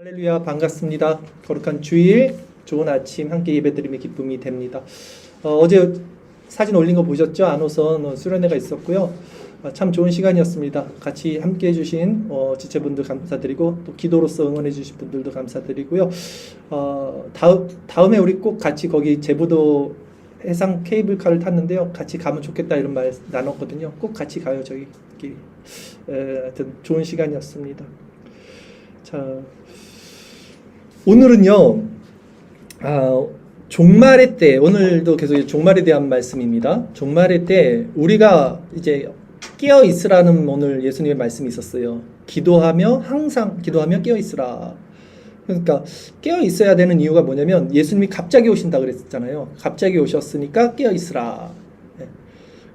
할렐루야, 반갑습니다. 거룩한 주일 좋은 아침 함께 예배드림의 기쁨이 됩니다. 어제 사진 올린 거 보셨죠? 안호선 수련회가 있었고요. 참 좋은 시간이었습니다. 같이 함께 해주신 지체분들 감사드리고 또 기도로서 응원해 주신 분들도 감사드리고요. 다음에 우리 꼭 같이 거기 제부도 해상 케이블카를 탔는데요. 같이 가면 좋겠다 이런 말 나눴거든요. 꼭 같이 가요, 저희끼리. 하여튼 좋은 시간이었습니다. 자, 오늘은요, 종말의 때, 오늘도 계속 종말에 대한 말씀입니다. 종말의 때, 우리가 이제 깨어 있으라는 오늘 예수님의 말씀이 있었어요. 항상 기도하며 깨어 있으라. 그러니까 깨어 있어야 되는 이유가 뭐냐면 예수님이 갑자기 오신다 그랬잖아요. 갑자기 오셨으니까 깨어 있으라.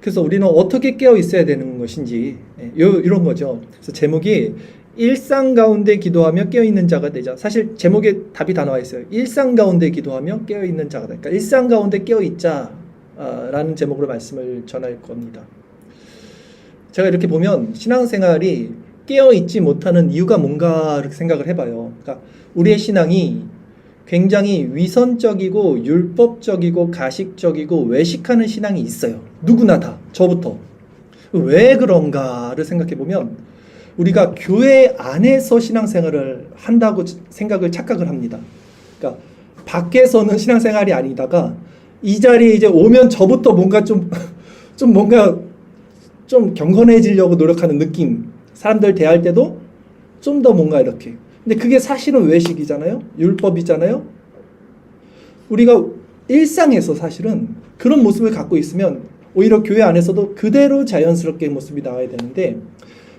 그래서 우리는 어떻게 깨어 있어야 되는 것인지 이런 거죠. 그래서 제목이 일상 가운데 기도하며 깨어있는 자가 되자. 사실 제목에 답이 다 나와 있어요. 일상 가운데 기도하며 깨어있는 자가 되자. 그러니까 일상 가운데 깨어있자 라는 제목으로 말씀을 전할 겁니다. 제가 이렇게 보면 신앙생활이 깨어있지 못하는 이유가 뭔가 이렇게 생각을 해봐요. 그러니까 우리의 신앙이 굉장히 위선적이고 율법적이고 가식적이고 외식하는 신앙이 있어요. 누구나 다. 저부터. 왜 그런가를 생각해보면 우리가 교회 안에서 신앙생활을 한다고 착각을 합니다. 그러니까 밖에서는 신앙생활이 아니다가 이 자리에 이제 오면 저부터 뭔가 좀 경건해지려고 노력하는 느낌. 사람들 대할 때도 좀 더 뭔가 이렇게. 근데 그게 사실은 외식이잖아요. 율법이잖아요. 우리가 일상에서 사실은 그런 모습을 갖고 있으면 오히려 교회 안에서도 그대로 자연스럽게 모습이 나와야 되는데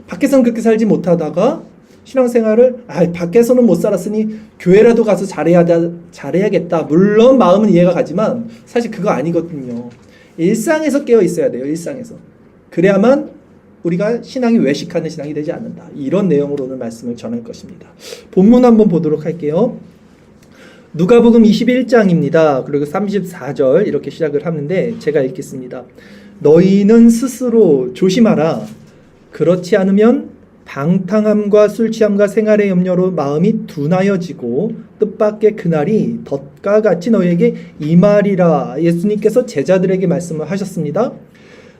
밖에서는 그렇게 살지 못하다가 신앙생활을 밖에서는 못 살았으니 교회라도 가서 잘해야겠다. 물론 마음은 이해가 가지만 사실 그거 아니거든요. 일상에서 깨어 있어야 돼요. 일상에서. 그래야만 우리가 신앙이 외식하는 신앙이 되지 않는다. 이런 내용으로 오늘 말씀을 전할 것입니다. 본문 한번 보도록 할게요. 누가복음 21장입니다. 그리고 34절 이렇게 시작을 하는데 제가 읽겠습니다. 너희는 스스로 조심하라. 그렇지 않으면 방탕함과 술취함과 생활의 염려로 마음이 둔하여지고 뜻밖의 그날이 덫과 같이 너희에게 임하리라. 예수님께서 제자들에게 말씀을 하셨습니다.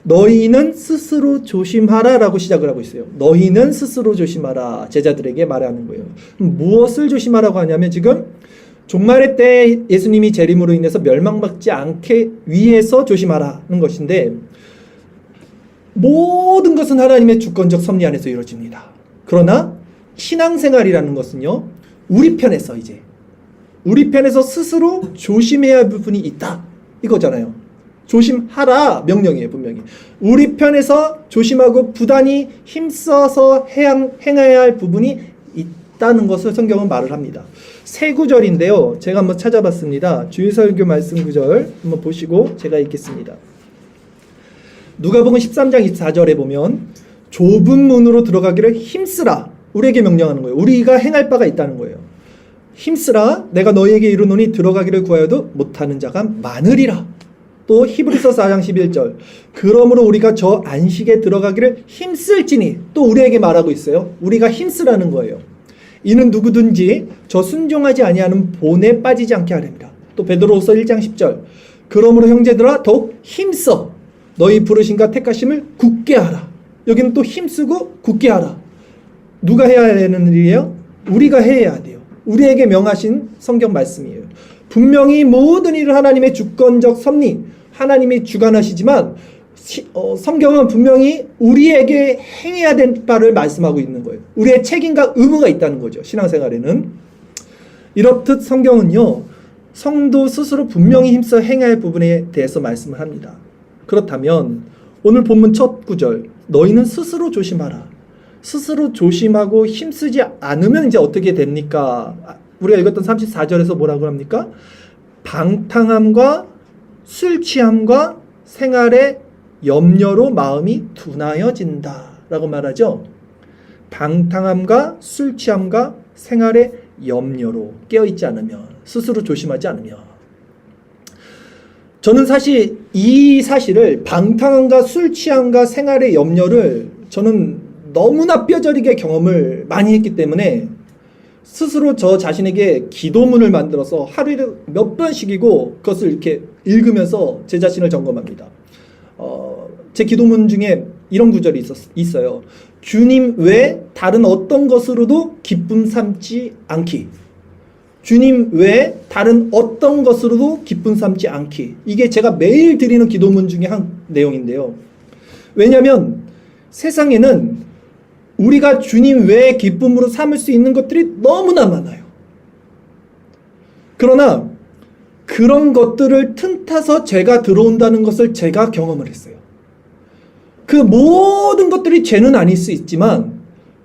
너희는 스스로 조심하라 라고 시작을 하고 있어요. 너희는 스스로 조심하라. 제자들에게 말하는 거예요. 무엇을 조심하라고 하냐면 지금 종말의 때 예수님이 재림으로 인해서 멸망받지 않게 위해서 조심하라는 것인데 모든 것은 하나님의 주권적 섭리 안에서 이루어집니다. 그러나 신앙생활이라는 것은요, 우리 편에서 스스로 조심해야 할 부분이 있다. 이거잖아요. 조심하라 명령이에요, 분명히. 우리 편에서 조심하고 부단히 힘써서 행해야 할 부분이 있다는 것을 성경은 말을 합니다. 세 구절인데요. 제가 한번 찾아봤습니다. 주일설교 말씀 구절 한번 보시고 제가 읽겠습니다. 누가복음 13장 24절에 보면 좁은 문으로 들어가기를 힘쓰라. 우리에게 명령하는 거예요. 우리가 행할 바가 있다는 거예요. 힘쓰라. 내가 너희에게 이르노니 들어가기를 구하여도 못하는 자가 많으리라. 또 히브리서 4장 11절 그러므로 우리가 저 안식에 들어가기를 힘쓸지니 또 우리에게 말하고 있어요. 우리가 힘쓰라는 거예요. 이는 누구든지 저 순종하지 아니하는 본에 빠지지 않게 하렵니다. 또 베드로후서 1장 10절 그러므로 형제들아 더욱 힘써 너희 부르심과 택하심을 굳게 하라. 여기는 또 힘쓰고 굳게 하라. 누가 해야 되는 일이에요? 우리가 해야 돼요. 우리에게 명하신 성경 말씀이에요. 분명히 모든 일을 하나님의 주권적 섭리, 하나님이 주관하시지만 성경은 분명히 우리에게 행해야 될 바를 말씀하고 있는 거예요. 우리의 책임과 의무가 있다는 거죠. 신앙생활에는. 이렇듯 성경은요, 성도 스스로 분명히 힘써 행해야 할 부분에 대해서 말씀을 합니다. 그렇다면 오늘 본문 첫 구절 너희는 스스로 조심하라. 스스로 조심하고 힘쓰지 않으면 이제 어떻게 됩니까? 우리가 읽었던 34절에서 뭐라고 합니까? 방탕함과 술 취함과 생활의 염려로 마음이 둔하여진다 라고 말하죠. 방탕함과 술 취함과 생활의 염려로 깨어있지 않으면, 스스로 조심하지 않으면. 저는 사실 이 사실을 방탕함과 술 취함과 생활의 염려를 저는 너무나 뼈저리게 경험을 많이 했기 때문에 스스로 저 자신에게 기도문을 만들어서 하루에 몇 번씩이고 그것을 이렇게 읽으면서 제 자신을 점검합니다. 제 기도문 중에 이런 구절이 있어요. 주님 외 다른 어떤 것으로도 기쁨 삼지 않기. 주님 외 다른 어떤 것으로도 기쁨 삼지 않기. 이게 제가 매일 드리는 기도문 중에 한 내용인데요. 왜냐하면 세상에는 우리가 주님 외에 기쁨으로 삼을 수 있는 것들이 너무나 많아요. 그러나 그런 것들을 틈타서 죄가 들어온다는 것을 제가 경험을 했어요. 그 모든 것들이 죄는 아닐 수 있지만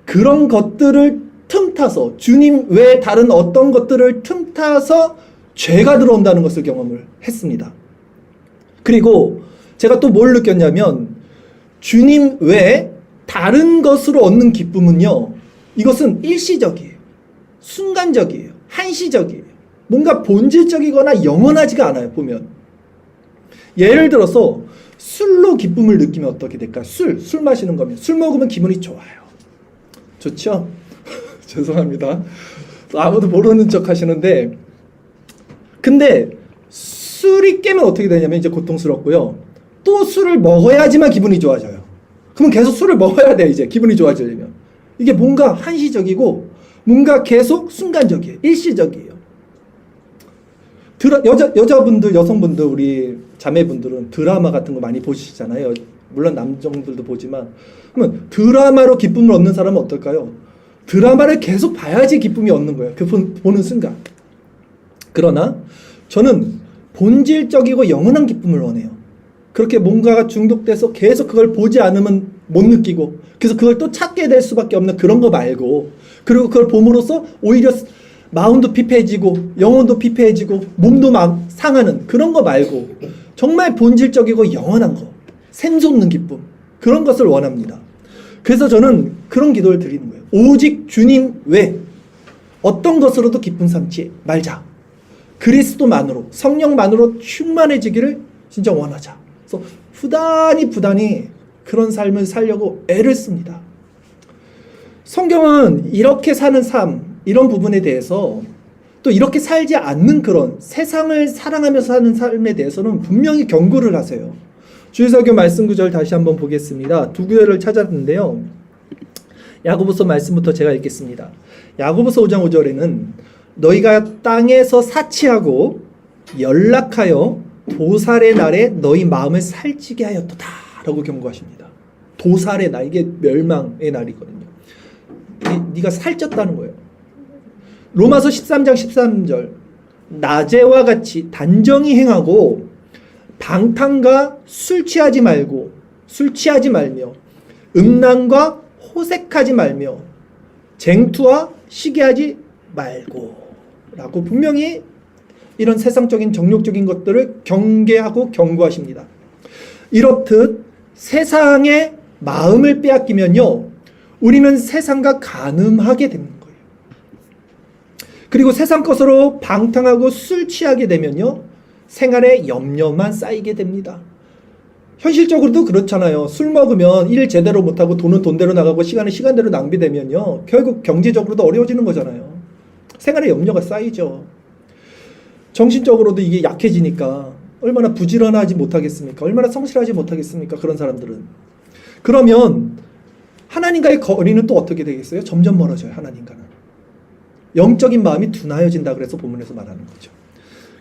그런 것들을 틈타서 주님 외에 다른 어떤 것들을 틈타서 죄가 들어온다는 것을 경험을 했습니다. 그리고 제가 또 뭘 느꼈냐면 주님 외에 다른 것으로 얻는 기쁨은요, 이것은 일시적이에요. 순간적이에요. 한시적이에요. 뭔가 본질적이거나 영원하지가 않아요, 보면. 예를 들어서 술로 기쁨을 느끼면 어떻게 될까요? 술 마시는 거면. 술 먹으면 기분이 좋아요. 좋죠? 죄송합니다. 아무도 모르는 척 하시는데, 근데 술이 깨면 어떻게 되냐면 이제 고통스럽고요. 또 술을 먹어야지만 기분이 좋아져요. 그러면 계속 술을 먹어야 돼, 이제 기분이 좋아지려면. 이게 뭔가 한시적이고 뭔가 계속 순간적이에요. 일시적이에요. 여자분들, 여성분들, 우리 자매분들은 드라마 같은 거 많이 보시잖아요. 물론 남성들도 보지만. 그러면 드라마로 기쁨을 얻는 사람은 어떨까요? 드라마를 계속 봐야지 기쁨이 얻는 거예요. 그 보는 순간. 그러나 저는 본질적이고 영원한 기쁨을 원해요. 그렇게 뭔가가 중독돼서 계속 그걸 보지 않으면 못 느끼고, 그래서 그걸 또 찾게 될 수밖에 없는 그런 거 말고, 그리고 그걸 봄으로써 오히려 마음도 피폐해지고 영혼도 피폐해지고 몸도 막 상하는 그런 거 말고 정말 본질적이고 영원한 거, 샘솟는 기쁨, 그런 것을 원합니다. 그래서 저는 그런 기도를 드리는 거예요. 오직 주님 외 어떤 것으로도 기쁨 삼지 말자. 그리스도만으로, 성령만으로 충만해지기를 진짜 원하자. 그래서 부단히 그런 삶을 살려고 애를 씁니다. 성경은 이렇게 사는 삶, 이런 부분에 대해서, 또 이렇게 살지 않는 그런 세상을 사랑하면서 사는 삶에 대해서는 분명히 경고를 하세요. 주일설교 말씀 구절 다시 한번 보겠습니다. 두 구절을 찾았는데요. 야고보서 말씀부터 제가 읽겠습니다. 야고보서 5장 5절에는 너희가 땅에서 사치하고 연락하여 도살의 날에 너희 마음을 살찌게 하였도다 라고 경고하십니다. 도살의 날, 이게 멸망의 날이거든요. 네가 살쪘다는 거예요. 로마서 13장 13절 낮에와 같이 단정히 행하고 방탕과 술 취하지 말며 음란과 호색하지 말며 쟁투와 시기하지 말고 라고 분명히 이런 세상적인 정욕적인 것들을 경계하고 경고하십니다. 이렇듯 세상의 마음을 빼앗기면요, 우리는 세상과 간음하게 되는 거예요. 그리고 세상 것으로 방탕하고 술 취하게 되면요, 생활에 염려만 쌓이게 됩니다. 현실적으로도 그렇잖아요. 술 먹으면 일 제대로 못하고 돈은 돈대로 나가고 시간은 시간대로 낭비되면요, 결국 경제적으로도 어려워지는 거잖아요. 생활에 염려가 쌓이죠. 정신적으로도 이게 약해지니까 얼마나 부지런하지 못하겠습니까? 얼마나 성실하지 못하겠습니까? 그런 사람들은. 그러면 하나님과의 거리는 또 어떻게 되겠어요? 점점 멀어져요. 하나님과는. 영적인 마음이 둔하여진다 그래서 본문에서 말하는 거죠.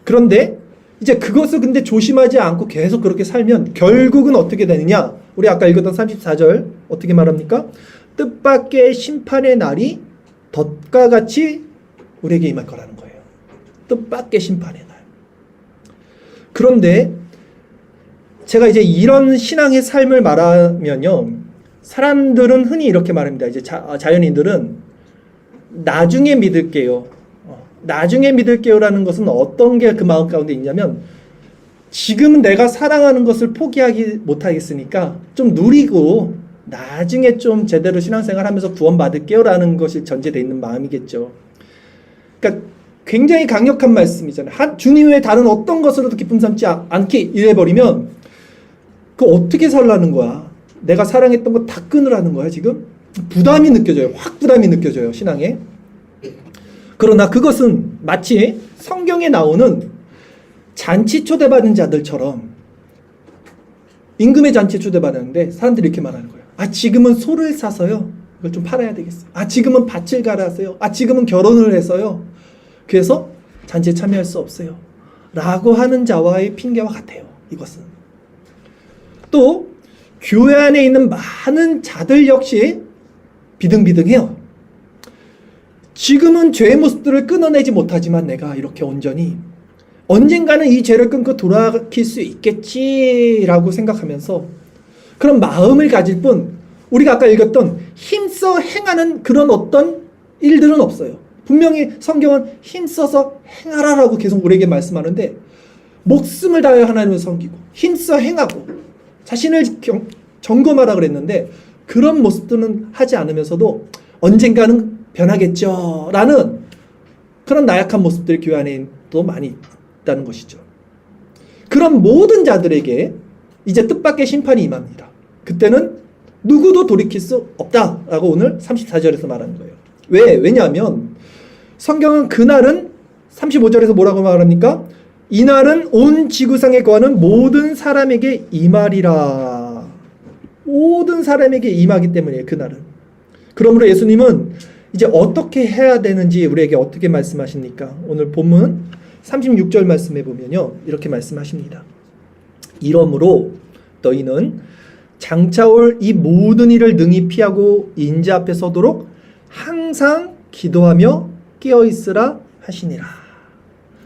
그런데 이제 그것을 근데 조심하지 않고 계속 그렇게 살면 결국은 어떻게 되느냐? 우리 아까 읽었던 34절 어떻게 말합니까? 뜻밖의 심판의 날이 덫과 같이 우리에게 임할 거라는 거예요. 뜻밖의 심판의 날. 그런데 제가 이제 이런 신앙의 삶을 말하면요, 사람들은 흔히 이렇게 말합니다. 이제 자연인들은 나중에 믿을게요. 나중에 믿을게요라는 것은 어떤 게 그 마음 가운데 있냐면, 지금 내가 사랑하는 것을 포기하기 못하겠으니까 좀 누리고 나중에 좀 제대로 신앙생활 하면서 구원받을게요라는 것이 전제되어 있는 마음이겠죠. 그러니까 굉장히 강력한 말씀이잖아요. 주님 외에 다른 어떤 것으로도 기쁨 삼지 않게 이래버리면 그 어떻게 살라는 거야? 내가 사랑했던 거 다 끊으라는 거야 지금? 부담이 느껴져요. 확 부담이 느껴져요, 신앙에. 그러나 그것은 마치 성경에 나오는 잔치 초대받은 자들처럼, 임금의 잔치 초대받았는데 사람들이 이렇게 말하는 거예요. 지금은 소를 사서요, 이걸 좀 팔아야 되겠어요. 지금은 밭을 갈아서요. 지금은 결혼을 해서요. 그래서 잔치에 참여할 수 없어요. 라고 하는 자와의 핑계와 같아요. 이것은. 또 교회 안에 있는 많은 자들 역시 비등비등해요. 지금은 죄의 모습들을 끊어내지 못하지만 내가 이렇게 온전히 언젠가는 이 죄를 끊고 돌아킬 수 있겠지라고 생각하면서 그런 마음을 가질 뿐, 우리가 아까 읽었던 힘써 행하는 그런 어떤 일들은 없어요. 분명히 성경은 힘써서 행하라라고 계속 우리에게 말씀하는데, 목숨을 다하여 하나님을 섬기고 힘써 행하고 자신을 점검하라 그랬는데, 그런 모습들은 하지 않으면서도 언젠가는 변하겠죠 라는 그런 나약한 모습들이 교회 안에 또 많이 있다는 것이죠. 그런 모든 자들에게 이제 뜻밖의 심판이 임합니다. 그때는 누구도 돌이킬 수 없다라고 오늘 34절에서 말하는 거예요. 왜냐하면 성경은 그날은 35절에서 뭐라고 말합니까? 이날은 온 지구상에 거하는 모든 사람에게 임하리라. 모든 사람에게 임하기 때문이에요. 그날은. 그러므로 예수님은 이제 어떻게 해야 되는지 우리에게 어떻게 말씀하십니까? 오늘 본문 36절 말씀해 보면요, 이렇게 말씀하십니다. 이러므로 너희는 장차 올 이 모든 일을 능히 피하고 인자 앞에 서도록 항상 기도하며 깨어있으라 하시니라.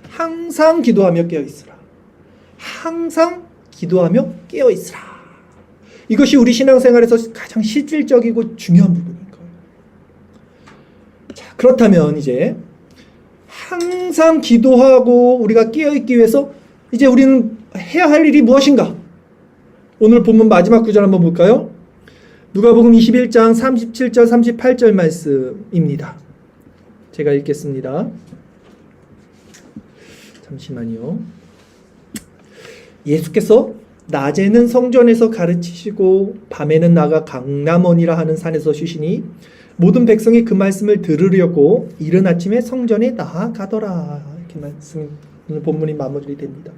항상 기도하며 깨어있으라. 항상 기도하며 깨어있으라. 이것이 우리 신앙생활에서 가장 실질적이고 중요한 부분인 거예요. 자, 그렇다면 이제 항상 기도하고 우리가 깨어있기 위해서 이제 우리는 해야 할 일이 무엇인가? 오늘 본문 마지막 구절 한번 볼까요? 누가복음 21장 37절 38절 말씀입니다. 제가 읽겠습니다. 잠시만요. 예수께서 낮에는 성전에서 가르치시고 밤에는 나가 강남원이라 하는 산에서 쉬시니 모든 백성이 그 말씀을 들으려고 이른 아침에 성전에 나아가더라. 이렇게 말씀, 오늘 본문이 마무리됩니다.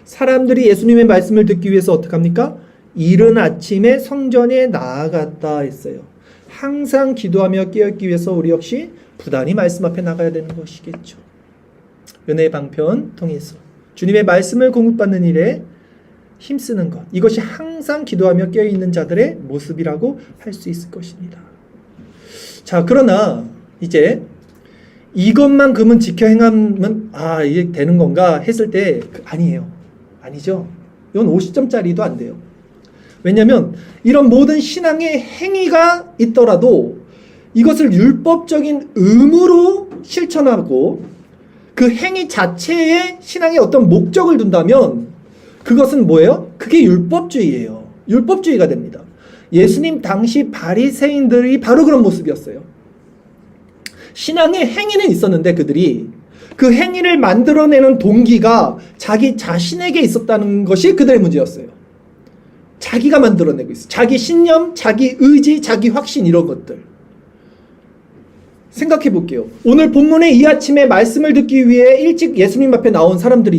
사람들이 예수님의 말씀을 듣기 위해서 어떻게 합니까? 이른 아침에 성전에 나아갔다 했어요. 항상 기도하며 깨어있기 위해서 우리 역시 부단히 말씀 앞에 나가야 되는 것이겠죠. 은혜의 방편 통해서 주님의 말씀을 공급받는 일에 힘쓰는 것, 이것이 항상 기도하며 깨어있는 자들의 모습이라고 할 수 있을 것입니다. 자, 그러나 이제 이것만 그러면 지켜 행하면 이게 되는 건가 했을 때 아니에요. 아니죠. 이건 50점짜리도 안 돼요. 왜냐하면 이런 모든 신앙의 행위가 있더라도 이것을 율법적인 의무로 실천하고 그 행위 자체에 신앙의 어떤 목적을 둔다면 그것은 뭐예요? 그게 율법주의예요. 율법주의가 됩니다. 예수님 당시 바리새인들이 바로 그런 모습이었어요. 신앙의 행위는 있었는데 그들이 그 행위를 만들어내는 동기가 자기 자신에게 있었다는 것이 그들의 문제였어요. 자기가 만들어내고 있어요. 자기 신념, 자기 의지, 자기 확신, 이런 것들. 생각해 볼게요. 오늘 본문에 이 아침에 말씀을 듣기 위해 일찍 예수님 앞에 나온 사람들이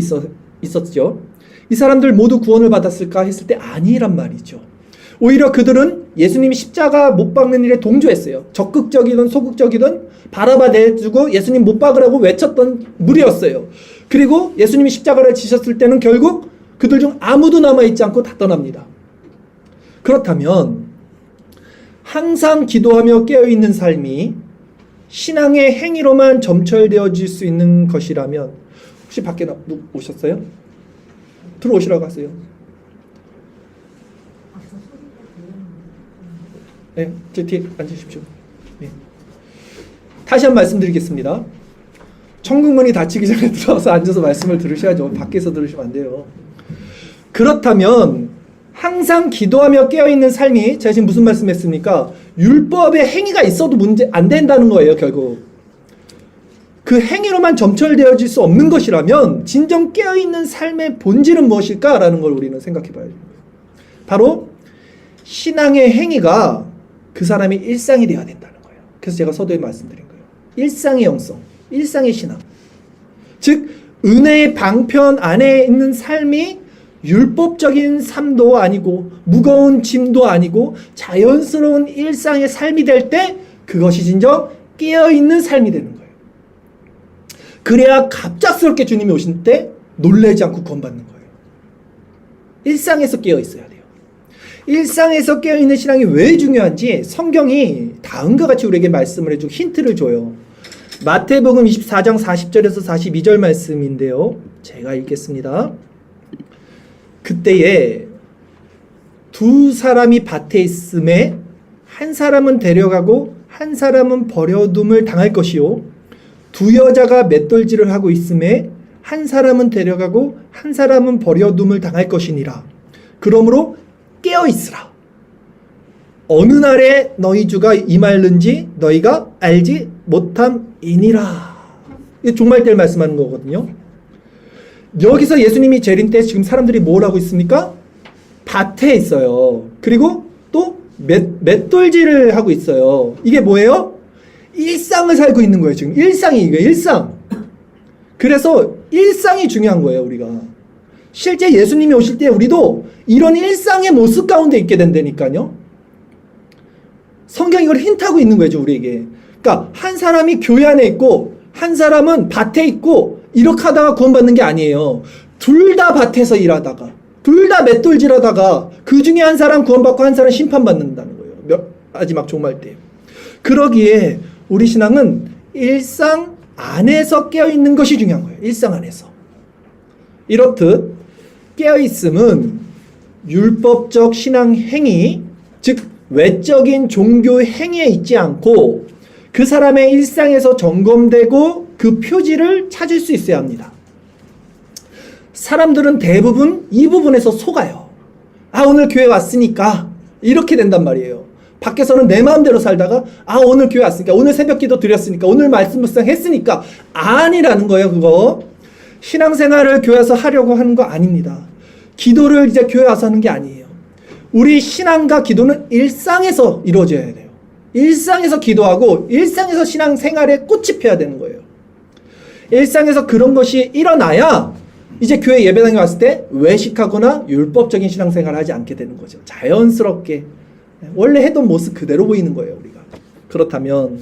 있었죠. 이 사람들 모두 구원을 받았을까 했을 때 아니란 말이죠. 오히려 그들은 예수님이 십자가 못 박는 일에 동조했어요. 적극적이든 소극적이든 바라봐 내주고 예수님 못 박으라고 외쳤던 무리였어요. 그리고 예수님이 십자가를 지셨을 때는 결국 그들 중 아무도 남아있지 않고 다 떠납니다. 그렇다면 항상 기도하며 깨어있는 삶이 신앙의 행위로만 점철되어질 수 있는 것이라면, 혹시 밖에 오셨어요? 들어오시라고 하세요. 네, 제 뒤에 앉으십시오. 네. 다시 한번 말씀드리겠습니다. 천국문이 닫히기 전에 들어와서 앉아서 말씀을 들으셔야죠. 밖에서 들으시면 안 돼요. 그렇다면 항상 기도하며 깨어있는 삶이, 제가 지금 무슨 말씀했습니까? 율법의 행위가 있어도 문제 안 된다는 거예요. 결국 그 행위로만 점철되어질 수 없는 것이라면 진정 깨어있는 삶의 본질은 무엇일까라는 걸 우리는 생각해 봐야 돼요. 바로 신앙의 행위가 그 사람의 일상이 되어야 된다는 거예요. 그래서 제가 서두에 말씀드린 거예요. 일상의 영성. 일상의 신앙. 즉 은혜의 방편 안에 있는 삶이 율법적인 삶도 아니고 무거운 짐도 아니고 자연스러운 일상의 삶이 될 때 그것이 진정 깨어있는 삶이 되는 거예요. 그래야 갑작스럽게 주님이 오실 때 놀라지 않고 구원받는 거예요. 일상에서 깨어있어야 돼요. 일상에서 깨어있는 신앙이 왜 중요한지 성경이 다음과 같이 우리에게 말씀을 해주고 힌트를 줘요. 마태복음 24장 40절에서 42절 말씀인데요. 제가 읽겠습니다. 그때에 두 사람이 밭에 있음에 한 사람은 데려가고 한 사람은 버려둠을 당할 것이요 두 여자가 맷돌질을 하고 있음에 한 사람은 데려가고 한 사람은 버려둠을 당할 것이니라. 그러므로 깨어있으라. 어느 날에 너희 주가 임하는지 너희가 알지 못함이니라. 이게 종말때를 말씀하는 거거든요. 여기서 예수님이 재림 때 지금 사람들이 뭘 하고 있습니까? 밭에 있어요. 그리고 또 맷돌질을 하고 있어요. 이게 뭐예요? 일상을 살고 있는 거예요. 지금 일상이 이게 일상. 그래서 일상이 중요한 거예요. 우리가 실제 예수님이 오실 때 우리도 이런 일상의 모습 가운데 있게 된다니까요. 성경이 이걸 힌트하고 있는 거죠. 우리에게. 그러니까 한 사람이 교회 안에 있고 한 사람은 밭에 있고 이렇게 하다가 구원받는 게 아니에요. 둘 다 밭에서 일하다가 둘 다 맷돌질하다가 그 중에 한 사람 구원받고 한 사람 심판받는다는 거예요. 마지막 종말 때. 그러기에 우리 신앙은 일상 안에서 깨어있는 것이 중요한 거예요. 일상 안에서. 이렇듯 깨어있음은 율법적 신앙 행위, 즉 외적인 종교 행위에 있지 않고 그 사람의 일상에서 점검되고 그 표지를 찾을 수 있어야 합니다. 사람들은 대부분 이 부분에서 속아요. 아, 오늘 교회 왔으니까 이렇게 된단 말이에요. 밖에서는 내 마음대로 살다가 아, 오늘 교회 왔으니까, 오늘 새벽기도 드렸으니까, 오늘 말씀 묵상했으니까. 아니라는 거예요. 그거 신앙생활을 교회 와서 하려고 하는 거 아닙니다. 기도를 이제 교회 와서 하는 게 아니에요. 우리 신앙과 기도는 일상에서 이루어져야 돼요. 일상에서 기도하고 일상에서 신앙생활에 꽃이 펴야 되는 거예요. 일상에서 그런 것이 일어나야 이제 교회 예배당에 왔을 때 외식하거나 율법적인 신앙생활을 하지 않게 되는 거죠. 자연스럽게 원래 했던 모습 그대로 보이는 거예요. 우리가. 그렇다면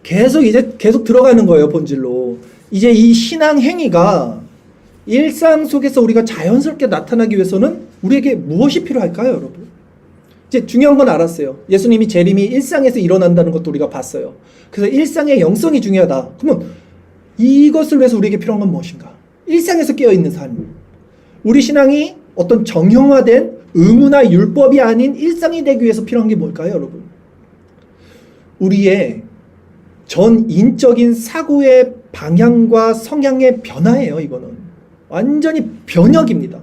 계속 들어가는 거예요. 본질로. 이제 이 신앙 행위가 일상 속에서 우리가 자연스럽게 나타나기 위해서는 우리에게 무엇이 필요할까요, 여러분? 이제 중요한 건 알았어요. 예수님이 재림이 일상에서 일어난다는 것도 우리가 봤어요. 그래서 일상의 영성이 중요하다. 그러면 이것을 위해서 우리에게 필요한 건 무엇인가? 일상에서 깨어있는 삶. 우리 신앙이 어떤 정형화된 의무나 율법이 아닌 일상이 되기 위해서 필요한 게 뭘까요, 여러분? 우리의 전 인적인 사고의 방향과 성향의 변화예요. 이거는 완전히 변혁입니다.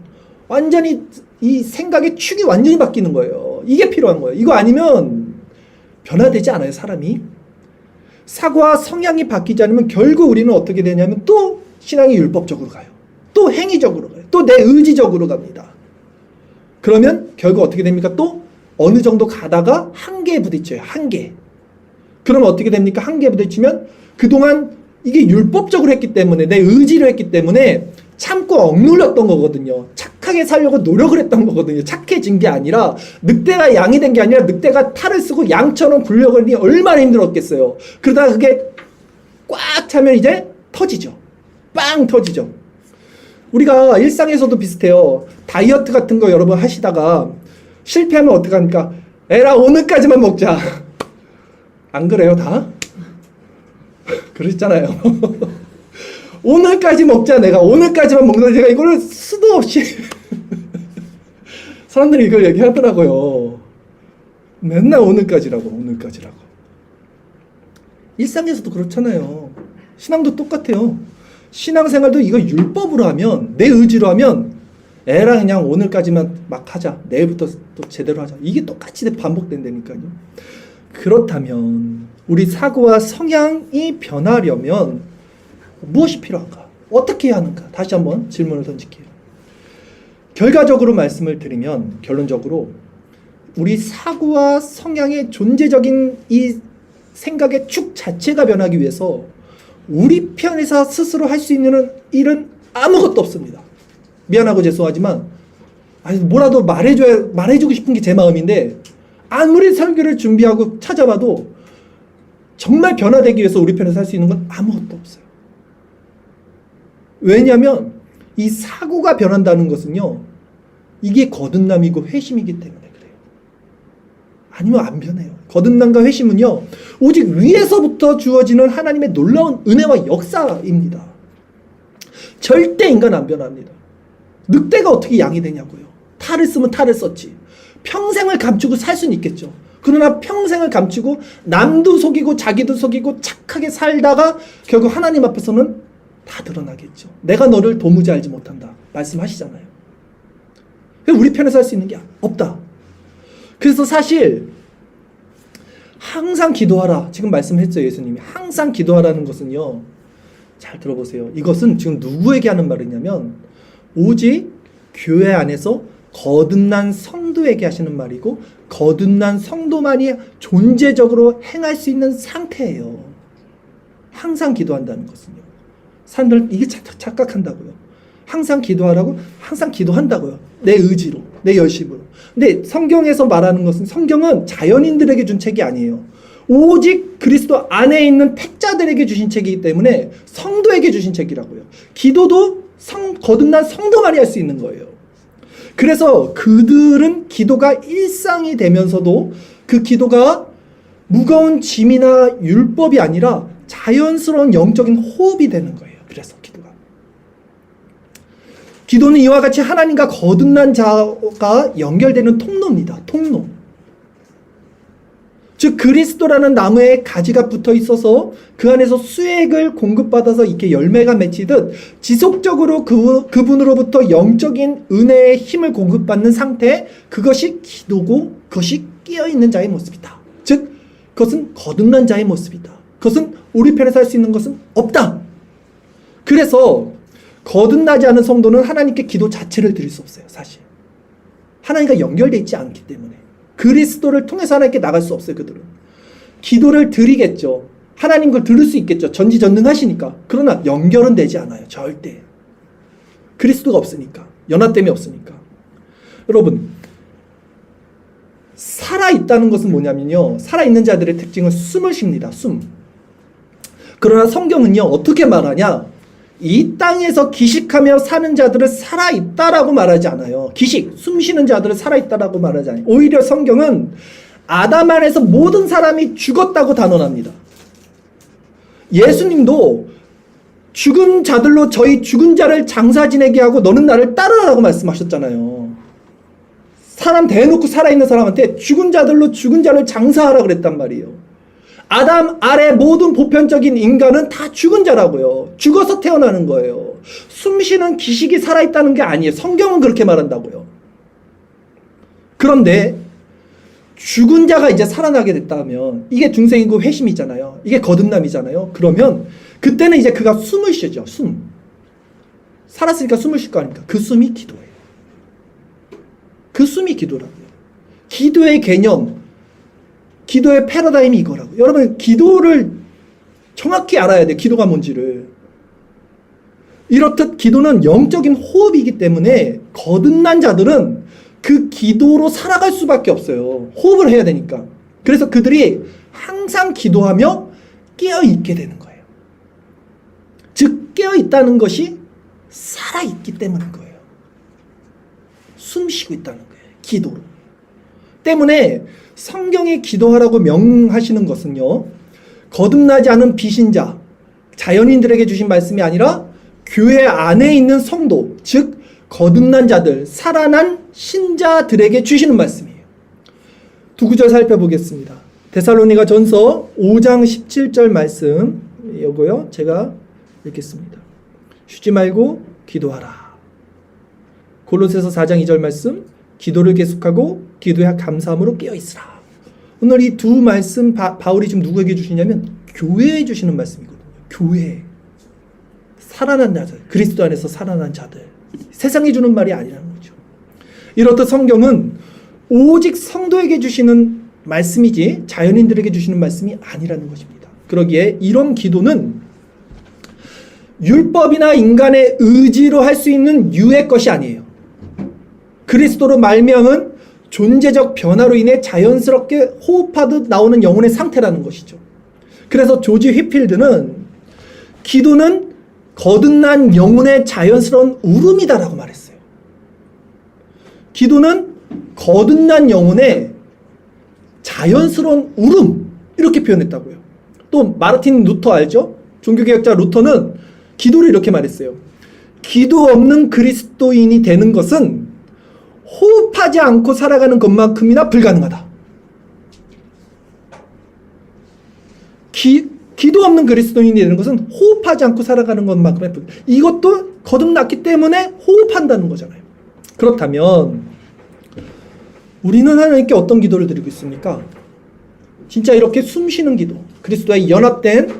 완전히 이 생각의 축이 완전히 바뀌는 거예요. 이게 필요한 거예요. 이거 아니면 변화되지 않아요, 사람이. 사고와 성향이 바뀌지 않으면 결국 우리는 어떻게 되냐면 또 신앙이 율법적으로 가요. 또 행위적으로 가요. 또 내 의지적으로 갑니다. 그러면 결국 어떻게 됩니까? 또 어느 정도 가다가 한계에 부딪혀요. 한계. 그러면 어떻게 됩니까? 한계에 부딪히면 그동안 이게 율법적으로 했기 때문에, 내 의지로 했기 때문에 참고 억눌렸던 거거든요. 착하게 살려고 노력을 했던 거거든요. 착해진 게 아니라, 늑대가 양이 된 게 아니라 늑대가 탈을 쓰고 양처럼 굴려고 하니 얼마나 힘들었겠어요. 그러다가 그게 꽉 차면 이제 터지죠. 빵 터지죠. 우리가 일상에서도 비슷해요. 다이어트 같은 거 여러분 하시다가 실패하면 어떡합니까? 에라, 오늘까지만 먹자. 안 그래요, 다? 그러셨잖아요. 오늘까지 먹자. 내가 오늘까지만 먹는다. 제가 이거를 수도 없이 사람들이 이걸 얘기하더라고요. 맨날 오늘까지라고. 일상에서도 그렇잖아요. 신앙도 똑같아요. 신앙생활도 이거 율법으로 하면, 내 의지로 하면 에라 그냥 오늘까지만 막 하자. 내일부터 또 제대로 하자. 이게 똑같이 반복된다니까요. 그렇다면 우리 사고와 성향이 변하려면 무엇이 필요한가? 어떻게 해야 하는가? 다시 한번 질문을 던질게요. 결과적으로 말씀을 드리면, 결론적으로 우리 사고와 성향의 존재적인 이 생각의 축 자체가 변하기 위해서 우리 편에서 스스로 할 수 있는 일은 아무것도 없습니다. 미안하고 죄송하지만 뭐라도 말해주고 싶은 게 제 마음인데 아무리 설교를 준비하고 찾아봐도 정말 변화되기 위해서 우리 편에서 할 수 있는 건 아무것도 없어요. 왜냐하면 이 사고가 변한다는 것은요, 이게 거듭남이고 회심이기 때문에 그래요. 아니면 안 변해요. 거듭남과 회심은요, 오직 위에서부터 주어지는 하나님의 놀라운 은혜와 역사입니다. 절대 인간 안 변합니다. 늑대가 어떻게 양이 되냐고요. 탈을 쓰면 탈을 썼지. 평생을 감추고 살 수는 있겠죠. 그러나 평생을 감추고 남도 속이고 자기도 속이고 착하게 살다가 결국 하나님 앞에서는 다 드러나겠죠. 내가 너를 도무지 알지 못한다 말씀하시잖아요. 우리 편에서 할 수 있는 게 없다. 그래서 사실 항상 기도하라, 지금 말씀했죠. 예수님이 항상 기도하라는 것은요, 잘 들어보세요. 이것은 지금 누구에게 하는 말이냐면 오직 교회 안에서 거듭난 성도에게 하시는 말이고, 거듭난 성도만이 존재적으로 행할 수 있는 상태예요. 항상 기도한다는 것은요. 사람들은 이게 착각한다고요. 항상 기도하라고, 항상 기도한다고요. 내 의지로, 내 열심으로. 근데 성경에서 말하는 것은, 성경은 자연인들에게 준 책이 아니에요. 오직 그리스도 안에 있는 택자들에게 주신 책이기 때문에 성도에게 주신 책이라고요. 기도도 거듭난 성도만이 할 수 있는 거예요. 그래서 그들은 기도가 일상이 되면서도 그 기도가 무거운 짐이나 율법이 아니라 자연스러운 영적인 호흡이 되는 거예요. 그래서 기도는 이와 같이 하나님과 거듭난 자가 연결되는 통로입니다. 통로. 즉 그리스도라는 나무에 가지가 붙어 있어서 그 안에서 수액을 공급받아서 이렇게 열매가 맺히듯 지속적으로 그분으로부터 영적인 은혜의 힘을 공급받는 상태, 그것이 기도고 그것이 깨어있는 자의 모습이다. 즉 그것은 거듭난 자의 모습이다. 그것은 우리 편에서 할 수 있는 것은 없다. 그래서 거듭나지 않은 성도는 하나님께 기도 자체를 드릴 수 없어요. 사실 하나님과 연결되어 있지 않기 때문에 그리스도를 통해서 하나님께 나갈 수 없어요. 그들은 기도를 드리겠죠. 하나님 걸 들을 수 있겠죠. 전지전능하시니까. 그러나 연결은 되지 않아요. 절대. 그리스도가 없으니까. 연합됨이 없으니까. 여러분, 살아있다는 것은 뭐냐면요, 살아있는 자들의 특징은 숨을 쉽니다. 숨. 그러나 성경은요, 어떻게 말하냐, 이 땅에서 기식하며 사는 자들은 살아있다라고 말하지 않아요. 기식, 숨 쉬는 자들은 살아있다라고 말하지 않아요. 오히려 성경은 아담 안에서 모든 사람이 죽었다고 단언합니다. 예수님도 죽은 자들로 저희 죽은 자를 장사 지내게 하고 너는 나를 따르라고 말씀하셨잖아요. 사람 대놓고 살아있는 사람한테 죽은 자들로 죽은 자를 장사하라 그랬단 말이에요. 아담 아래 모든 보편적인 인간은 다 죽은 자라고요. 죽어서 태어나는 거예요. 숨쉬는 기식이 살아있다는 게 아니에요. 성경은 그렇게 말한다고요. 그런데 죽은 자가 이제 살아나게 됐다면 이게 중생이고 회심이잖아요. 이게 거듭남이잖아요. 그러면 그때는 이제 그가 숨을 쉬죠. 숨. 살았으니까 숨을 쉴 거 아닙니까? 그 숨이 기도예요. 그 숨이 기도라고요. 기도의 개념, 기도의 패러다임이 이거라고. 여러분, 기도를 정확히 알아야 돼요. 기도가 뭔지를. 이렇듯 기도는 영적인 호흡이기 때문에 거듭난 자들은 그 기도로 살아갈 수밖에 없어요. 호흡을 해야 되니까. 그래서 그들이 항상 기도하며 깨어있게 되는 거예요. 즉 깨어있다는 것이 살아있기 때문인 거예요. 숨 쉬고 있다는 거예요. 기도로. 때문에 성경에 기도하라고 명하시는 것은요, 거듭나지 않은 비신자, 자연인들에게 주신 말씀이 아니라 교회 안에 있는 성도, 즉 거듭난 자들, 살아난 신자들에게 주시는 말씀이에요. 두 구절 살펴보겠습니다. 데살로니가 전서 5장 17절 말씀, 이거요, 제가 읽겠습니다. 쉬지 말고 기도하라. 골로새서 4장 2절 말씀, 기도를 계속하고 기도에 감사함으로 깨어있으라. 오늘 이 두 말씀 바울이 지금 누구에게 주시냐면 교회에 주시는 말씀이거든요. 교회. 살아난 자들, 그리스도 안에서 살아난 자들. 세상이 주는 말이 아니라는 거죠. 이렇듯 성경은 오직 성도에게 주시는 말씀이지 자연인들에게 주시는 말씀이 아니라는 것입니다. 그러기에 이런 기도는 율법이나 인간의 의지로 할 수 있는 유의 것이 아니에요. 그리스도로 말미암은 존재적 변화로 인해 자연스럽게 호흡하듯 나오는 영혼의 상태라는 것이죠. 그래서 조지 휘필드는 기도는 거듭난 영혼의 자연스러운 울음이다라고 말했어요. 기도는 거듭난 영혼의 자연스러운 울음, 이렇게 표현했다고요. 또 마르틴 루터 알죠? 종교개혁자 루터는 기도를 이렇게 말했어요. 기도 없는 그리스도인이 되는 것은 호흡하지 않고 살아가는 것만큼이나 불가능하다. 기도 없는 그리스도인이 되는 것은 호흡하지 않고 살아가는 것만큼이나 불가능하다. 이것도 거듭났기 때문에 호흡한다는 거잖아요. 그렇다면 우리는 하나님께 어떤 기도를 드리고 있습니까? 진짜 이렇게 숨쉬는 기도, 그리스도와 연합된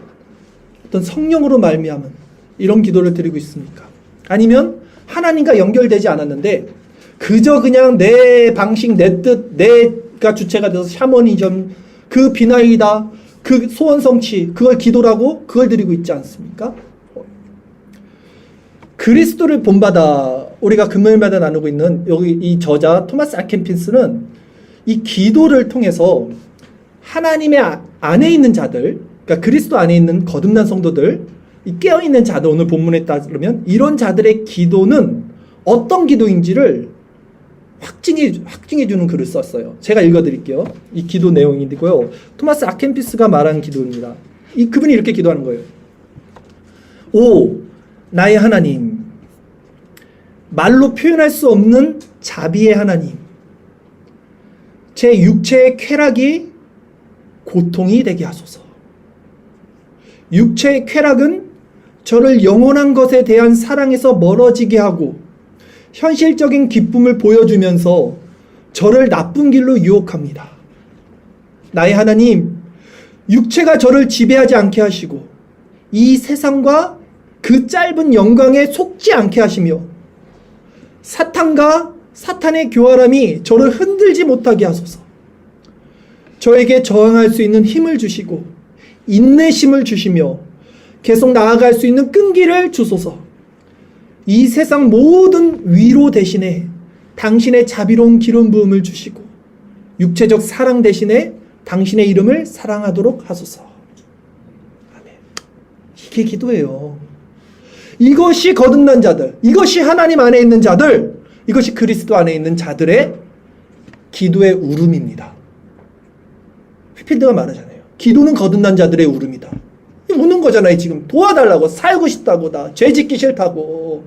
어떤 성령으로 말미암은 이런 기도를 드리고 있습니까? 아니면 하나님과 연결되지 않았는데 그저 그냥 내 방식, 내 뜻, 내가 주체가 돼서 샤머니즘, 그 비나이다, 그 소원 성취, 그걸 기도라고 그걸 드리고 있지 않습니까? 그리스도를 본받아 우리가 금요일마다 나누고 있는 여기 이 저자 토마스 아켄피스는 이 기도를 통해서 하나님의 안에 있는 자들, 그러니까 그리스도 안에 있는 거듭난 성도들, 이 깨어있는 자들, 오늘 본문에 따르면 이런 자들의 기도는 어떤 기도인지를 확증해 주는 글을 썼어요. 제가 읽어드릴게요. 이 기도 내용이고요. 토마스 아켄피스가 말한 기도입니다. 그분이 이렇게 기도하는 거예요. 오, 나의 하나님, 말로 표현할 수 없는 자비의 하나님, 제 육체의 쾌락이 고통이 되게 하소서. 육체의 쾌락은 저를 영원한 것에 대한 사랑에서 멀어지게 하고 현실적인 기쁨을 보여주면서 저를 나쁜 길로 유혹합니다. 나의 하나님, 육체가 저를 지배하지 않게 하시고 이 세상과 그 짧은 영광에 속지 않게 하시며 사탄과 사탄의 교활함이 저를 흔들지 못하게 하소서. 저에게 저항할 수 있는 힘을 주시고 인내심을 주시며 계속 나아갈 수 있는 끈기를 주소서. 이 세상 모든 위로 대신에 당신의 자비로운 기름 부음을 주시고 육체적 사랑 대신에 당신의 이름을 사랑하도록 하소서. 아멘. 이게 기도예요. 이것이 거듭난 자들, 이것이 하나님 안에 있는 자들, 이것이 그리스도 안에 있는 자들의 기도의 울음입니다. 휘필드가 말하잖아요. 기도는 거듭난 자들의 울음이다. 우는 거잖아요. 지금 도와달라고, 살고 싶다고, 나 죄 짓기 싫다고.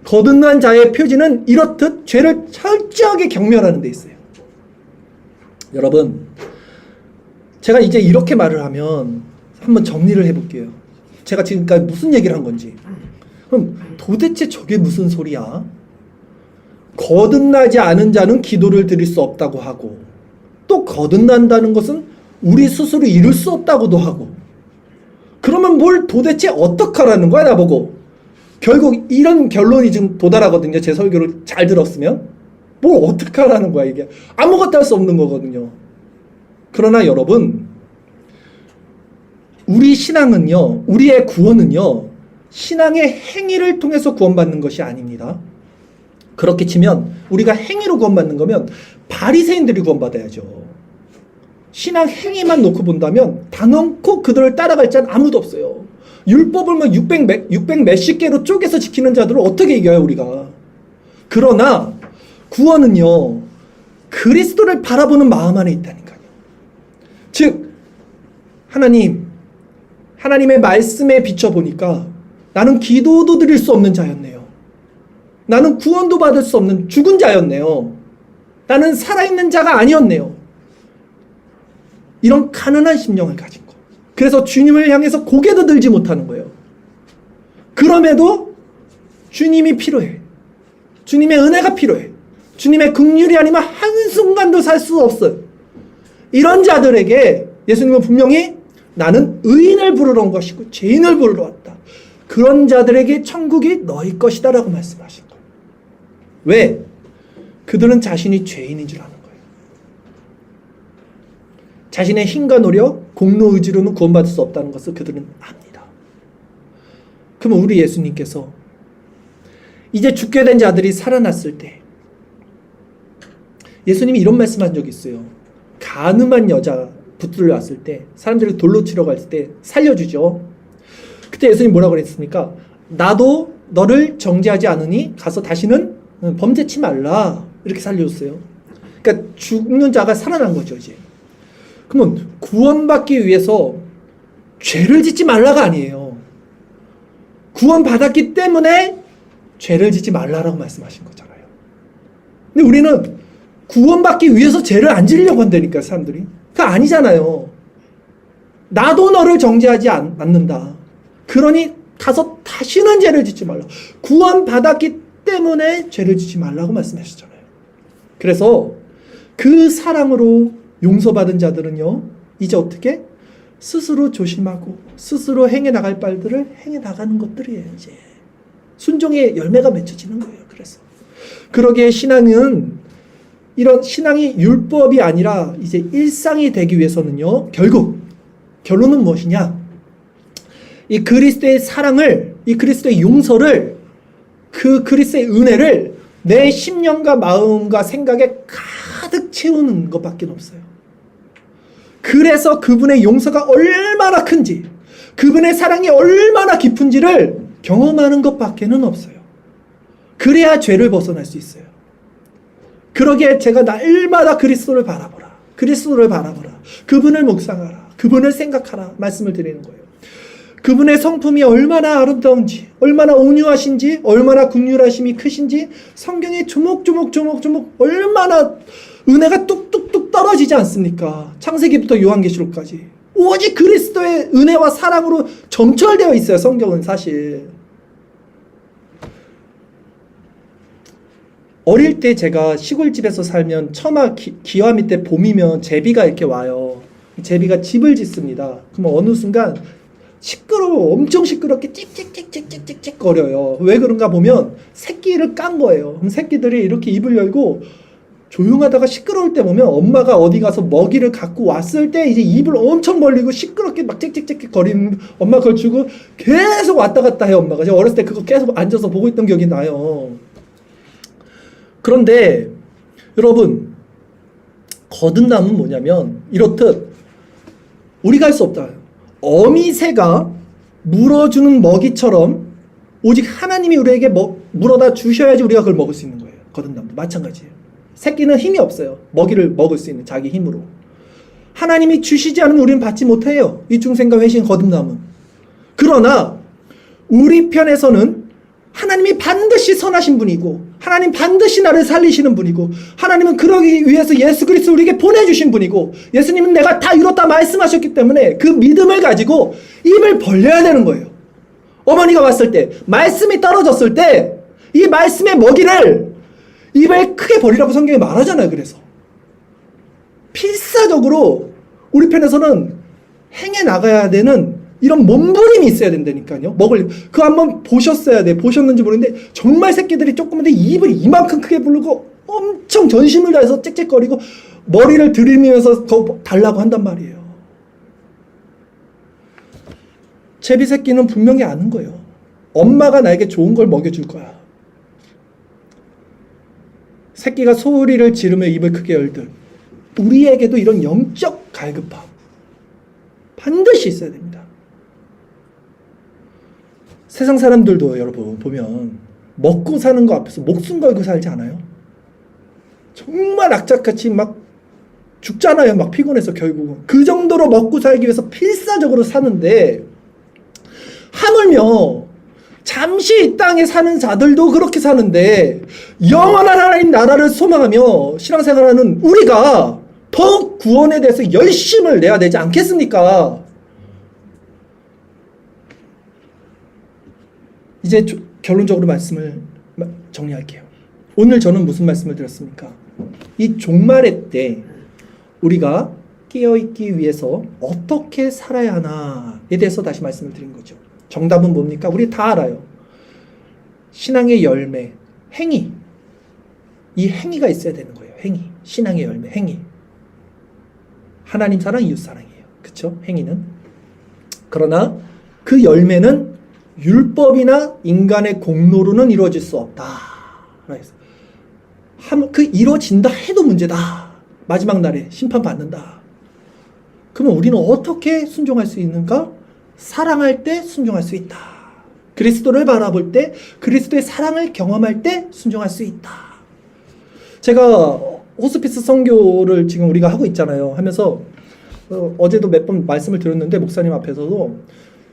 거듭난 자의 표지는 이렇듯 죄를 철저하게 경멸하는 데 있어요. 여러분, 제가 이제 이렇게 말을 하면 한번 정리를 해볼게요. 제가 지금까지 무슨 얘기를 한 건지. 그럼 도대체 저게 무슨 소리야? 거듭나지 않은 자는 기도를 드릴 수 없다고 하고, 또 거듭난다는 것은 우리 스스로 이룰 수 없다고도 하고, 그러면 뭘 도대체 어떡하라는 거야, 나보고. 결국 이런 결론이 지금 도달하거든요. 제 설교를 잘 들었으면. 뭘 어떡하라는 거야, 이게. 아무것도 할 수 없는 거거든요. 그러나 여러분, 우리 신앙은요, 우리의 구원은요, 신앙의 행위를 통해서 구원받는 것이 아닙니다. 그렇게 치면 우리가 행위로 구원받는 거면 바리새인들이 구원받아야죠. 신앙 행위만 놓고 본다면 단언코 그들을 따라갈 자는 아무도 없어요. 율법을 뭐 600 몇십 개로 쪼개서 지키는 자들을 어떻게 이겨요, 우리가. 그러나 구원은요, 그리스도를 바라보는 마음 안에 있다니까요. 즉, 하나님의 말씀에 비춰보니까 나는 기도도 드릴 수 없는 자였네요. 나는 구원도 받을 수 없는 죽은 자였네요. 나는 살아있는 자가 아니었네요. 이런 가난한 심령을 가진 거. 그래서 주님을 향해서 고개도 들지 못하는 거예요. 그럼에도 주님이 필요해. 주님의 은혜가 필요해. 주님의 긍휼이 아니면 한순간도 살 수 없어요. 이런 자들에게 예수님은 분명히 나는 의인을 부르러 온 것이고 죄인을 부르러 왔다. 그런 자들에게 천국이 너희 것이다 라고 말씀하신 거예요. 왜? 그들은 자신이 죄인인 줄 아는 거예요. 자신의 힘과 노력, 공로 의지로는 구원받을 수 없다는 것을 그들은 압니다. 그러면 우리 예수님께서 이제 죽게 된 자들이 살아났을 때 예수님이 이런 말씀한 적이 있어요. 간음한 여자 붙들려 왔을 때 사람들이 돌로 치러 갈 때 살려주죠. 그때 예수님 뭐라고 그랬습니까? 나도 너를 정죄하지 않으니 가서 다시는 범죄치 말라. 이렇게 살려줬어요. 그러니까 죽는 자가 살아난 거죠, 이제. 그러면 구원받기 위해서 죄를 짓지 말라가 아니에요. 구원받았기 때문에 죄를 짓지 말라라고 말씀하신 거잖아요. 근데 우리는 구원받기 위해서 죄를 안 지으려고 한다니까, 사람들이. 그거 아니잖아요. 나도 너를 정죄하지 않는다. 그러니 가서 다시는 죄를 짓지 말라. 구원받았기 때문에 죄를 짓지 말라고 말씀하셨잖아요. 그래서 그 사랑으로 용서받은 자들은요, 이제 어떻게? 스스로 조심하고 스스로 행해 나갈 바들을 행해 나가는 것들이에요. 이제 순종의 열매가 맺혀지는 거예요. 그래서 그러기에 신앙은, 이런 신앙이 율법이 아니라 이제 일상이 되기 위해서는요, 결국 결론은 무엇이냐? 이 그리스도의 사랑을, 이 그리스도의 용서를, 그 그리스도의 은혜를 내 심령과 마음과 생각에 가득 채우는 것밖에 없어요. 그래서 그분의 용서가 얼마나 큰지, 그분의 사랑이 얼마나 깊은지를 경험하는 것밖에는 없어요. 그래야 죄를 벗어날 수 있어요. 그러기에 제가 날마다 그리스도를 바라보라. 그리스도를 바라보라. 그분을 묵상하라. 그분을 생각하라. 말씀을 드리는 거예요. 그분의 성품이 얼마나 아름다운지, 얼마나 온유하신지, 얼마나 긍휼하심이 크신지 성경에 조목조목 얼마나 은혜가 뚝뚝뚝 떨어지지 않습니까? 창세기부터 요한계시록까지 오직 그리스도의 은혜와 사랑으로 점철되어 있어요. 성경은 사실. 어릴 때 제가 시골집에서 살면 처마 기와 밑에 봄이면 제비가 이렇게 와요. 제비가 집을 짓습니다. 그럼 어느 순간 엄청 시끄럽게 찍찍찍찍찍찍 거려요. 왜 그런가 보면 새끼를 깐 거예요. 그럼 새끼들이 이렇게 입을 열고 조용하다가 시끄러울 때 보면 엄마가 어디 가서 먹이를 갖고 왔을 때 이제 입을 엄청 벌리고 시끄럽게 막 찍찍찍 거리는, 엄마 그걸 주고 계속 왔다 갔다 해요. 엄마가. 제가 어렸을 때 그거 계속 앉아서 보고 있던 기억이 나요. 그런데 여러분, 거듭남은 뭐냐면 이렇듯 우리가 할 수 없다. 어미새가 물어주는 먹이처럼 오직 하나님이 우리에게 물어다 주셔야지 우리가 그걸 먹을 수 있는 거예요. 거듭남도 마찬가지예요. 새끼는 힘이 없어요. 먹이를 먹을 수 있는 자기 힘으로. 하나님이 주시지 않으면 우리는 받지 못해요. 이 중생과 회신 거듭남은. 그러나 우리 편에서는 하나님이 반드시 선하신 분이고, 하나님 반드시 나를 살리시는 분이고, 하나님은 그러기 위해서 예수 그리스도 우리에게 보내주신 분이고, 예수님은 내가 다 이뤘다 말씀하셨기 때문에 그 믿음을 가지고 입을 벌려야 되는 거예요. 어머니가 왔을 때, 말씀이 떨어졌을 때 이 말씀의 먹이를 입을 크게 벌리라고 성경에 말하잖아요. 그래서 필사적으로 우리 편에서는 행해 나가야 되는 이런 몸부림이 있어야 된다니까요. 그거 한번 보셨어야 돼. 보셨는지 모르겠는데 정말 새끼들이 조그만데 입을 이만큼 크게 부르고 엄청 전심을 다해서 짹짹거리고 머리를 들이밀면서 달라고 한단 말이에요. 제비 새끼는 분명히 아는 거예요. 엄마가 나에게 좋은 걸 먹여줄 거야. 새끼가 소리를 지르며 입을 크게 열듯 우리에게도 이런 영적 갈급함 반드시 있어야 됩니다. 세상 사람들도 여러분 보면 먹고 사는 거 앞에서 목숨 걸고 살지 않아요? 정말 악착같이 막 죽잖아요. 막 피곤해서 결국은. 그 정도로 먹고 살기 위해서 필사적으로 사는데, 하물며 잠시 이 땅에 사는 자들도 그렇게 사는데 영원한 하나님 나라를 소망하며 신앙생활하는 우리가 더욱 구원에 대해서 열심을 내야 되지 않겠습니까? 이제 결론적으로 말씀을 정리할게요. 오늘 저는 무슨 말씀을 드렸습니까? 이 종말의 때 우리가 깨어있기 위해서 어떻게 살아야 하나에 대해서 다시 말씀을 드린 거죠. 정답은 뭡니까? 우리 다 알아요. 신앙의 열매, 행위. 이 행위가 있어야 되는 거예요. 행위. 신앙의 열매, 행위. 하나님 사랑, 이웃 사랑이에요. 그쵸? 행위는. 그러나 그 열매는 율법이나 인간의 공로로는 이루어질 수 없다. 그 이루어진다 해도 문제다. 마지막 날에 심판받는다. 그러면 우리는 어떻게 순종할 수 있는가? 사랑할 때 순종할 수 있다. 그리스도를 바라볼 때, 그리스도의 사랑을 경험할 때 순종할 수 있다. 제가 호스피스 선교를 지금 우리가 하고 있잖아요. 하면서 어제도 몇 번 말씀을 드렸는데 목사님 앞에서도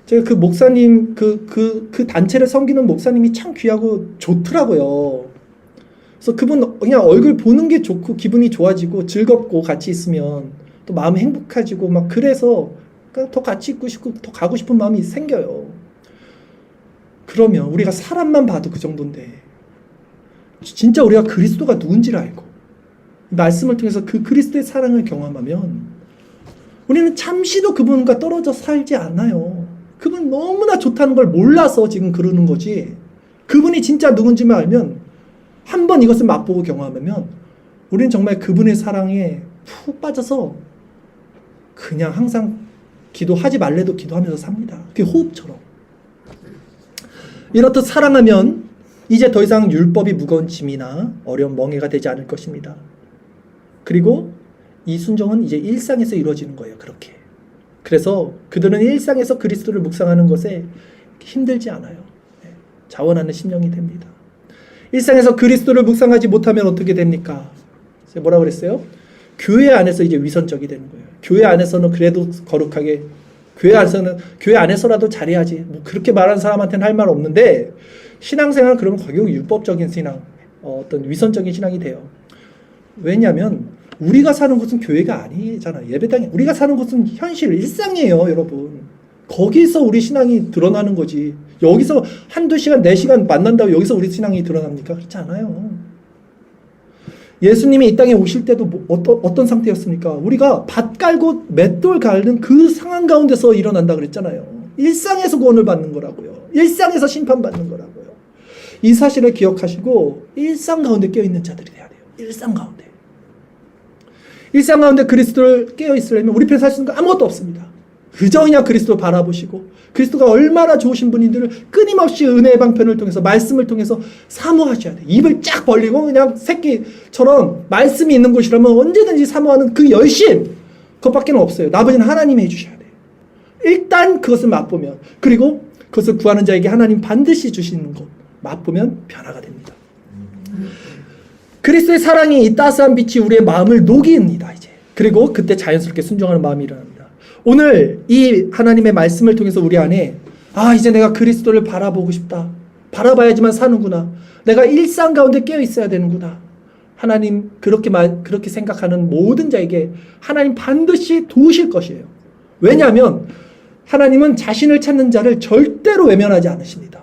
제가 그 목사님 그 단체를 섬기는 목사님이 참 귀하고 좋더라고요. 그래서 그분 그냥 얼굴 보는 게 좋고 기분이 좋아지고 즐겁고 같이 있으면 또 마음이 행복해지고 막 그래서 더 같이 있고 싶고 더 가고 싶은 마음이 생겨요. 그러면 우리가 사람만 봐도 그 정도인데 진짜 우리가 그리스도가 누군지를 알고 말씀을 통해서 그 그리스도의 사랑을 경험하면 우리는 잠시도 그분과 떨어져 살지 않아요. 그분 너무나 좋다는 걸 몰라서 지금 그러는 거지. 그분이 진짜 누군지만 알면 한번 이것을 맛보고 경험하면 우리는 정말 그분의 사랑에 푹 빠져서 그냥 항상 기도하지 말래도 기도하면서 삽니다. 그게 호흡처럼. 이렇듯 사랑하면 이제 더 이상 율법이 무거운 짐이나 어려운 멍해가 되지 않을 것입니다. 그리고 이 순종은 이제 일상에서 이루어지는 거예요. 그렇게. 그래서 그들은 일상에서 그리스도를 묵상하는 것에 힘들지 않아요. 자원하는 심령이 됩니다. 일상에서 그리스도를 묵상하지 못하면 어떻게 됩니까? 뭐라 그랬어요? 교회 안에서 이제 위선적이 되는 거예요. 교회 안에서는 그래도 거룩하게, 교회 안에서라도 잘해야지. 뭐 그렇게 말하는 사람한테는 할 말 없는데 신앙생활 그러면 거의 율법적인 신앙, 어떤 위선적인 신앙이 돼요. 왜냐하면 우리가 사는 곳은 교회가 아니잖아요. 예배당이. 우리가 사는 곳은 현실, 일상이에요, 여러분. 거기서 우리 신앙이 드러나는 거지. 여기서 한두 시간, 4시간 만난다고 여기서 우리 신앙이 드러납니까? 그렇지 않아요. 예수님이 이 땅에 오실 때도 어떤 상태였습니까? 우리가 밭 깔고 맷돌 갈는 그 상황 가운데서 일어난다 그랬잖아요. 일상에서 구원을 받는 거라고요. 일상에서 심판받는 거라고요. 이 사실을 기억하시고 일상 가운데 깨어있는 자들이 돼야 돼요. 일상 가운데. 일상 가운데 그리스도를 깨어있으려면 우리 편에 살 수 있는 거 아무것도 없습니다. 그저 그냥 그리스도를 바라보시고 그리스도가 얼마나 좋으신 분인지를 끊임없이 은혜의 방편을 통해서 말씀을 통해서 사모하셔야 돼요. 입을 쫙 벌리고 그냥 새끼처럼 말씀이 있는 곳이라면 언제든지 사모하는 그 열심, 그것밖에 없어요. 나머지는 하나님이 해주셔야 돼요. 일단 그것을 맛보면, 그리고 그것을 구하는 자에게 하나님 반드시 주시는 것 맛보면 변화가 됩니다. 그리스도의 사랑이 이 따스한 빛이 우리의 마음을 녹입니다. 이제. 그리고 그때 자연스럽게 순종하는 마음이 일어납니다. 오늘 이 하나님의 말씀을 통해서 우리 안에 이제 내가 그리스도를 바라보고 싶다. 바라봐야지만 사는구나. 내가 일상 가운데 깨어 있어야 되는구나. 하나님 그렇게 생각하는 모든 자에게 하나님 반드시 도우실 것이에요. 왜냐하면 하나님은 자신을 찾는 자를 절대로 외면하지 않으십니다.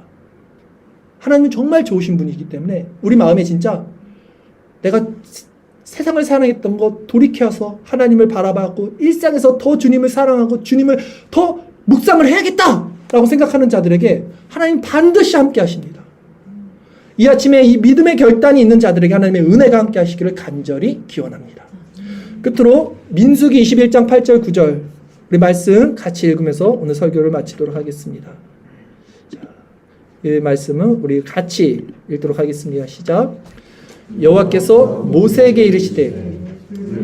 하나님은 정말 좋으신 분이기 때문에 우리 마음에 진짜 내가 세상을 사랑했던 것 돌이켜서 하나님을 바라봤고 일상에서 더 주님을 사랑하고 주님을 더 묵상을 해야겠다라고 생각하는 자들에게 하나님 반드시 함께 하십니다. 이 아침에 이 믿음의 결단이 있는 자들에게 하나님의 은혜가 함께 하시기를 간절히 기원합니다. 끝으로 민수기 21장 8절 9절 우리 말씀 같이 읽으면서 오늘 설교를 마치도록 하겠습니다. 자, 이 말씀은 우리 같이 읽도록 하겠습니다. 시작. 여호와께서 모세에게 이르시되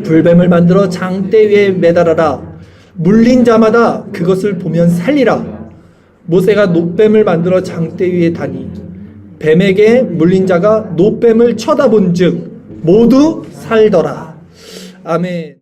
불뱀을 만들어 장대 위에 매달아라. 물린 자마다 그것을 보면 살리라. 모세가 놋뱀을 만들어 장대 위에 다니 뱀에게 물린 자가 놋뱀을 쳐다본즉 모두 살더라. 아멘.